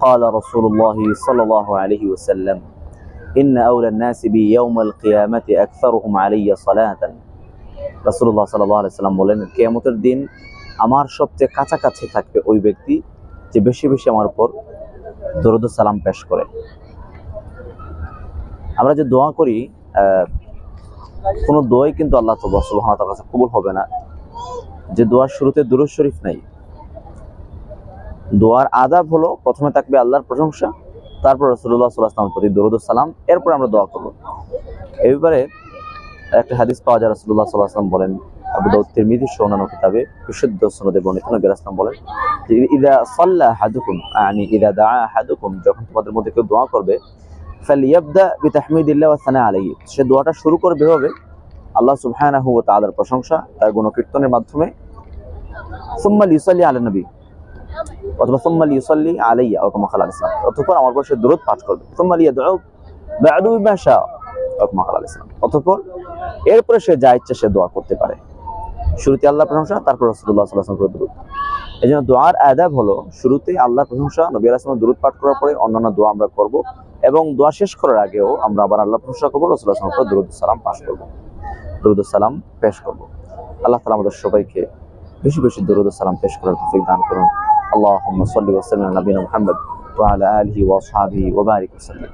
قال رسول الله صلى الله عليه وسلم إن أولى الناس بي يوم القيامة أكثرهم علي صلاة রাসূলুল্লাহ সাল্লাল্লাহু আলাইহি ওয়াসাল্লাম বলেন, কিয়ামতের দিন আমার সবচেয়ে কাছাকাছি থাকবে ওই ব্যক্তি যে বেশি বেশি আমার উপর দরুদ ও সালাম পেশ করে। আমরা যে দোয়া করি, কোনো দোয়াই কিন্তু আল্লাহ সুবহানাহু ওয়া তাআলার কাছে কবুল হবে না যে দোয়ার শুরুতে দুরূদ শরীফ নাই। দোয়ার আদাব হলো প্রথমে থাকবে আল্লাহর প্রশংসা, তারপর রাসূলুল্লাহ সাল্লাল্লাহু আলাইহি ওয়াসাল্লামের প্রতি দরুদ ও সালাম, এরপর আমরা দোয়া করব। এই ব্যাপারে একটা হাদিস পাওয়া যায়, রাসূলুল্লাহ সাল্লাল্লাহু আলাইহি ওয়াসাল্লাম বলেন, আবু দাউদ তিরমিজি সহ অন্যান্য কিতাবে বিশুদ্ধ সনদে বর্ণিত, নবী রাসূল বলেন যে ইযা সাল্লা আহাদুকুম আনি ইযা দাআ আহাদুকুম, যখন তোমাদের মধ্যে কেউ দোয়া করবে, ফালিয়াবদা বিতাহমিদিল্লাহ ওয়া সানা আলাইহি, সে দোয়াটা শুরু করবে হবে আল্লাহ সুবহানাহু ওয়া তাআলার প্রশংসা, তার গুণকীর্তনের মাধ্যমে, সুম্মা লিসাল্লি আলা নবী অথবা সুম্মা লিসাল্লি আলাইয়া ওয়া কামা ক্বালা আলাইহিস সালাম, অতঃপর আমার উপর সে দরুদ পাঠ করবে, সুম্মা লিয়াদউ বা'দু বিমা শাআ ওয়া কামা ক্বালা আলাইহিস সালাম, অতঃপর এরপরে সে যা ইচ্ছা সে দোয়া করতে পারে। শুরুতে আল্লাহর প্রশংসা, তারপর রাসূলুল্লাহ সাল্লাল্লাহু আলাইহি ওয়াসাল্লামের দরুদ। এজন্য দোয়ার আদাব হলো শুরুতে আল্লাহর প্রশংসা, নবী আলাইহিস সালামের দরুদ পাঠ করার পরে অন্যান্য দোয়া আমরা করব, এবং দোয়া শেষ করার আগেও আমরা আবার আল্লাহর প্রশংসা করব, রাসূলুল্লাহ সাল্লাল্লাহু আলাইহি ওয়াসাল্লামের দরুদ সালাম পাঠ করব, দরুদ সালাম পেশ করব। আল্লাহ তাআলা আমাদের সবাইকে বেশি বেশি দরুদ সালাম পেশ করার তৌফিক দান করুন। আল্লাহুম্মা সাল্লি ওয়া সাল্লিম আলা নবিয়িনা মুহাম্মদ ওয়া আলা আলিহি ওয়া আসহাবিহি ওয়া বারিক ওয়া সাল্লিম।